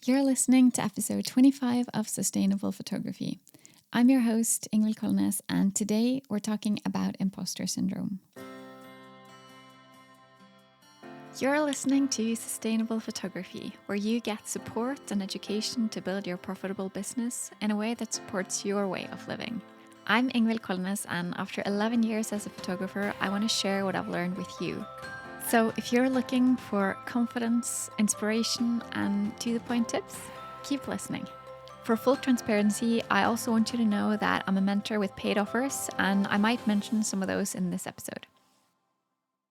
You're listening to episode 25 of Sustainable Photography. I'm your host, Ingrid Kolnes, and today we're talking about imposter syndrome. You're listening to Sustainable Photography, where you get support and education to build your profitable business in a way that supports your way of living. I'm Ingrid Kolnes, and after 11 years as a photographer, I want to share what I've learned with you. So if you're looking for confidence, inspiration, and to-the-point tips, keep listening. For full transparency, I also want you to know that I'm a mentor with paid offers, and I might mention some of those in this episode.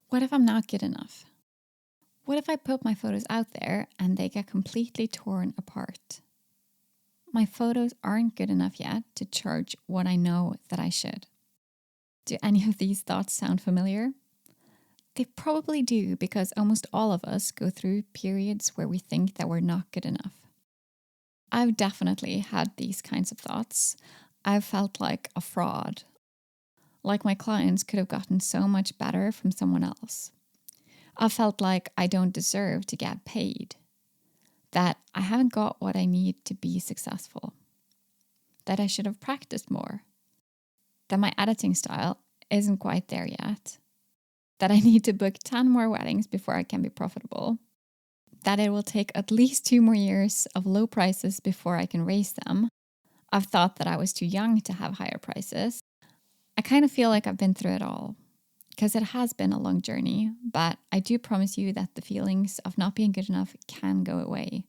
What if I'm not good enough? What if I put my photos out there and they get completely torn apart? My photos aren't good enough yet to charge what I know that I should. Do any of these thoughts sound familiar? They probably do, because almost all of us go through periods where we think that we're not good enough. I've definitely had these kinds of thoughts. I've felt like a fraud, like my clients could have gotten so much better from someone else. I felt like I don't deserve to get paid, that I haven't got what I need to be successful, that I should have practiced more, that my editing style isn't quite there yet, that I need to book 10 more weddings before I can be profitable, that it will take at least 2 more years of low prices before I can raise them. I've thought that I was too young to have higher prices. I kind of feel like I've been through it all, because it has been a long journey, but I do promise you that the feelings of not being good enough can go away,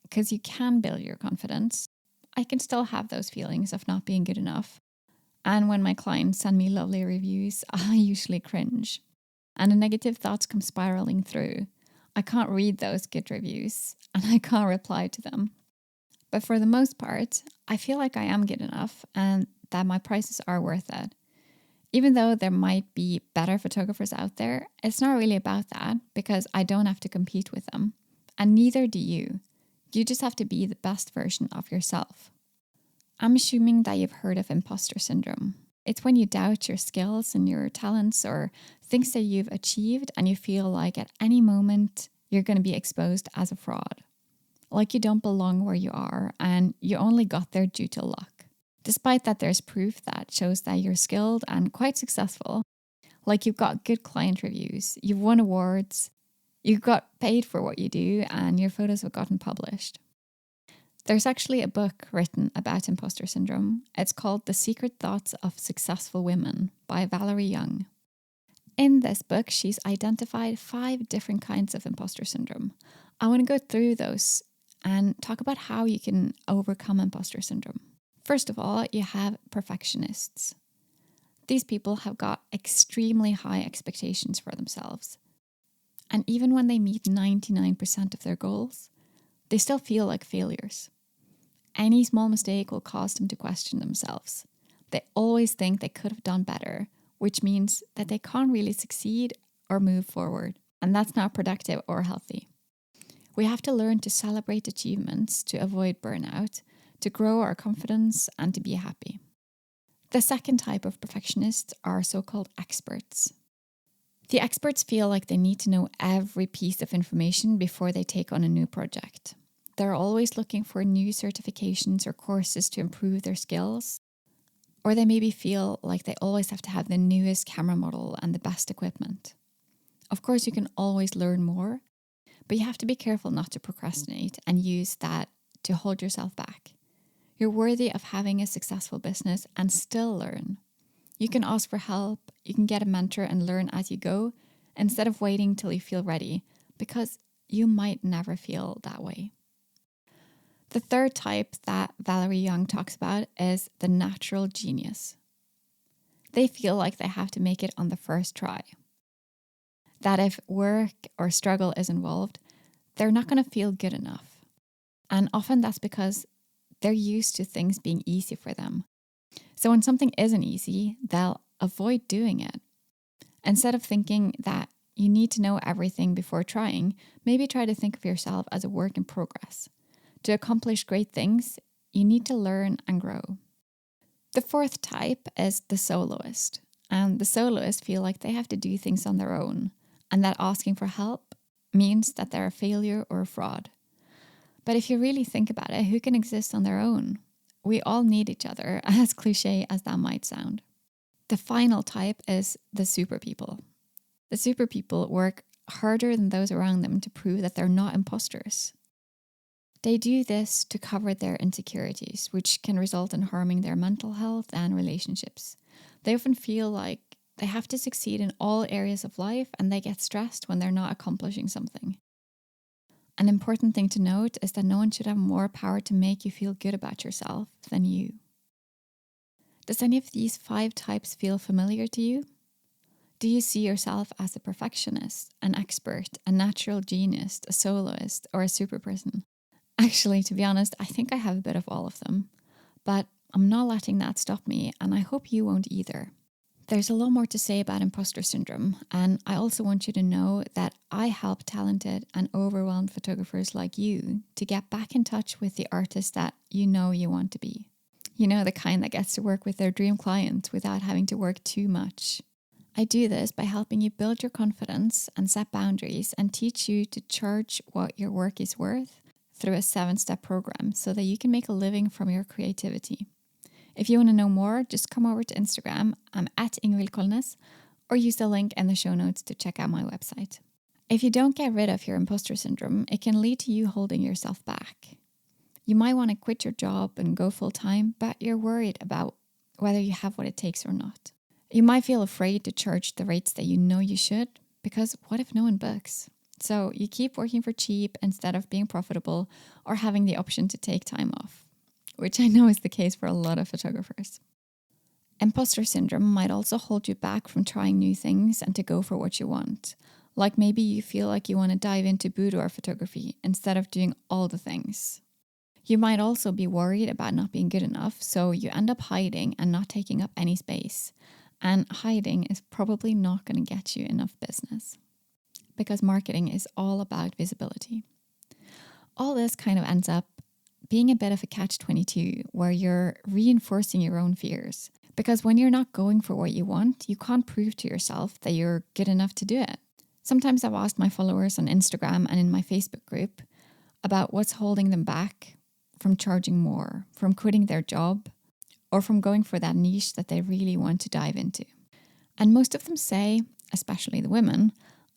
because you can build your confidence. I can still have those feelings of not being good enough. And when my clients send me lovely reviews, I usually cringe. And the negative thoughts come spiraling through. I can't read those good reviews and I can't reply to them. But for the most part, I feel like I am good enough and that my prices are worth it. Even though there might be better photographers out there, it's not really about that, because I don't have to compete with them. And neither do you. You just have to be the best version of yourself. I'm assuming that you've heard of imposter syndrome. It's when you doubt your skills and your talents or things that you've achieved and you feel like at any moment you're going to be exposed as a fraud. Like you don't belong where you are and you only got there due to luck. Despite that there's proof that shows that you're skilled and quite successful. Like you've got good client reviews, you've won awards, you got paid for what you do, and your photos have gotten published. There's actually a book written about imposter syndrome. It's called The Secret Thoughts of Successful Women by Valerie Young. In this book, she's identified 5 different kinds of imposter syndrome. I want to go through those and talk about how you can overcome imposter syndrome. First of all, you have perfectionists. These people have got extremely high expectations for themselves. And even when they meet 99% of their goals, they still feel like failures. Any small mistake will cause them to question themselves. They always think they could have done better, which means that they can't really succeed or move forward. And that's not productive or healthy. We have to learn to celebrate achievements to avoid burnout, to grow our confidence, and to be happy. The second type of perfectionists are so-called experts. The experts feel like they need to know every piece of information before they take on a new project. They're always looking for new certifications or courses to improve their skills. Or they maybe feel like they always have to have the newest camera model and the best equipment. Of course, you can always learn more, but you have to be careful not to procrastinate and use that to hold yourself back. You're worthy of having a successful business and still learn. You can ask for help, you can get a mentor and learn as you go, instead of waiting till you feel ready, because you might never feel that way. The third type that Valerie Young talks about is the natural genius. They feel like they have to make it on the first try. That if work or struggle is involved, they're not going to feel good enough. And often that's because they're used to things being easy for them. So when something isn't easy, they'll avoid doing it. Instead of thinking that you need to know everything before trying, maybe try to think of yourself as a work in progress. To accomplish great things, you need to learn and grow. The fourth type is the soloist. And the soloists feel like they have to do things on their own, and that asking for help means that they're a failure or a fraud. But if you really think about it, who can exist on their own? We all need each other, as cliche as that might sound. The final type is the super people. The super people work harder than those around them to prove that they're not imposters. They do this to cover their insecurities, which can result in harming their mental health and relationships. They often feel like they have to succeed in all areas of life, and they get stressed when they're not accomplishing something. An important thing to note is that no one should have more power to make you feel good about yourself than you. Does any of these 5 types feel familiar to you? Do you see yourself as a perfectionist, an expert, a natural genius, a soloist, or a super person? Actually, to be honest, I think I have a bit of all of them, but I'm not letting that stop me, and I hope you won't either. There's a lot more to say about imposter syndrome, and I also want you to know that I help talented and overwhelmed photographers like you to get back in touch with the artist that you know you want to be. You know, the kind that gets to work with their dream client without having to work too much. I do this by helping you build your confidence and set boundaries and teach you to charge what your work is worth through a 7-step program so that you can make a living from your creativity. If you want to know more, just come over to Instagram. I'm at Ingvild Kolnes, or use the link in the show notes to check out my website. If you don't get rid of your imposter syndrome, it can lead to you holding yourself back. You might want to quit your job and go full time, but you're worried about whether you have what it takes or not. You might feel afraid to charge the rates that you know you should, because what if no one books? So you keep working for cheap instead of being profitable or having the option to take time off, which I know is the case for a lot of photographers. Imposter syndrome might also hold you back from trying new things and to go for what you want. Like maybe you feel like you want to dive into boudoir photography instead of doing all the things. You might also be worried about not being good enough, so you end up hiding and not taking up any space. And hiding is probably not going to get you enough business, because marketing is all about visibility. All this kind of ends up being a bit of a catch-22 where you're reinforcing your own fears. Because when you're not going for what you want, you can't prove to yourself that you're good enough to do it. Sometimes I've asked my followers on Instagram and in my Facebook group about what's holding them back from charging more, from quitting their job, or from going for that niche that they really want to dive into. And most of them say, especially the women,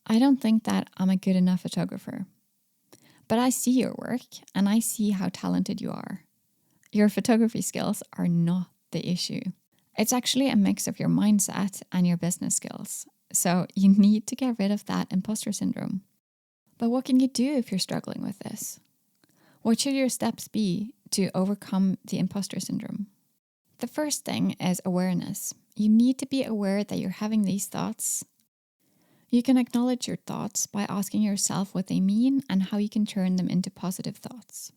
I don't think that I'm a good enough photographer. But I see your work and I see how talented you are. Your photography skills are not the issue. It's actually a mix of your mindset and your business skills. So you need to get rid of that imposter syndrome. But what can you do if you're struggling with this? What should your steps be to overcome the imposter syndrome? The first thing is awareness. You need to be aware that you're having these thoughts. You can acknowledge your thoughts by asking yourself what they mean and how you can turn them into positive thoughts.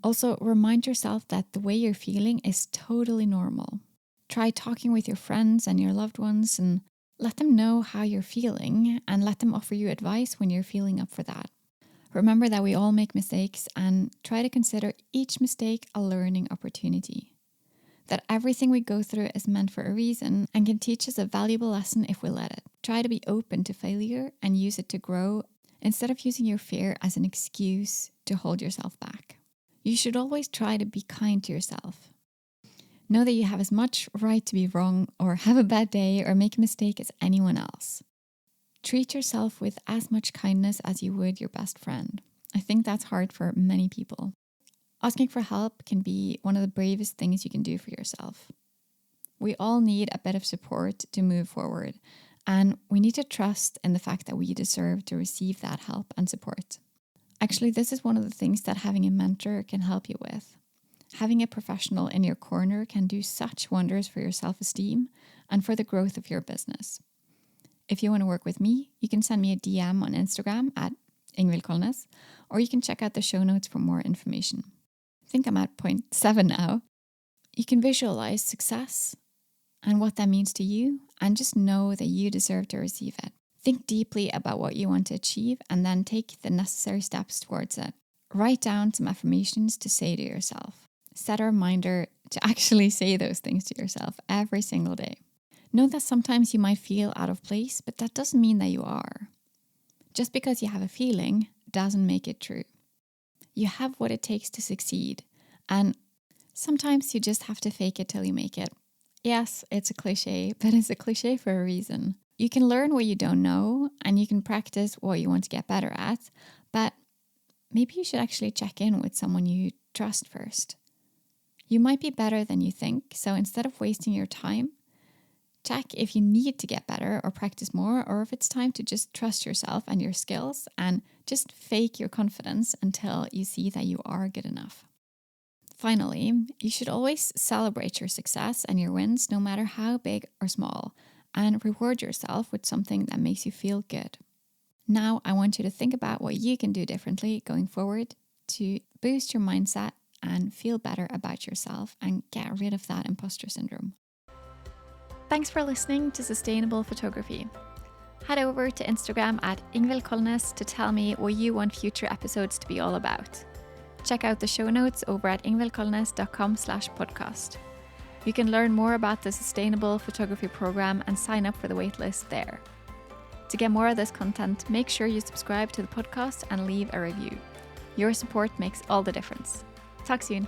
Also, remind yourself that the way you're feeling is totally normal. Try talking with your friends and your loved ones and let them know how you're feeling and let them offer you advice when you're feeling up for that. Remember that we all make mistakes and try to consider each mistake a learning opportunity. That everything we go through is meant for a reason and can teach us a valuable lesson if we let it. Try to be open to failure and use it to grow instead of using your fear as an excuse to hold yourself back. You should always try to be kind to yourself. Know that you have as much right to be wrong or have a bad day or make a mistake as anyone else. Treat yourself with as much kindness as you would your best friend. I think that's hard for many people. Asking for help can be one of the bravest things you can do for yourself. We all need a bit of support to move forward, and we need to trust in the fact that we deserve to receive that help and support. Actually, this is one of the things that having a mentor can help you with. Having a professional in your corner can do such wonders for your self-esteem and for the growth of your business. If you want to work with me, you can send me a DM on Instagram at Ingvild Kolnes, or you can check out the show notes for more information. I think I'm at point 7 now. You can visualize success and what that means to you, and just know that you deserve to receive it. Think deeply about what you want to achieve and then take the necessary steps towards it. Write down some affirmations to say to yourself. Set a reminder to actually say those things to yourself every single day. Know that sometimes you might feel out of place, but that doesn't mean that you are. Just because you have a feeling doesn't make it true. You have what it takes to succeed. And sometimes you just have to fake it till you make it. Yes, it's a cliche, but it's a cliche for a reason. You can learn what you don't know and you can practice what you want to get better at, but maybe you should actually check in with someone you trust first. You might be better than you think, so instead of wasting your time, check if you need to get better or practice more, or if it's time to just trust yourself and your skills and just fake your confidence until you see that you are good enough. Finally, you should always celebrate your success and your wins, no matter how big or small, and reward yourself with something that makes you feel good. Now, I want you to think about what you can do differently going forward to boost your mindset and feel better about yourself and get rid of that imposter syndrome. Thanks for listening to Sustainable Photography. Head over to Instagram at Ingvild Kolnes to tell me what you want future episodes to be all about. Check out the show notes over at ingvildkolnes.com/podcast. You can learn more about the Sustainable Photography program and sign up for the waitlist there. To get more of this content, make sure you subscribe to the podcast and leave a review. Your support makes all the difference. Talk soon.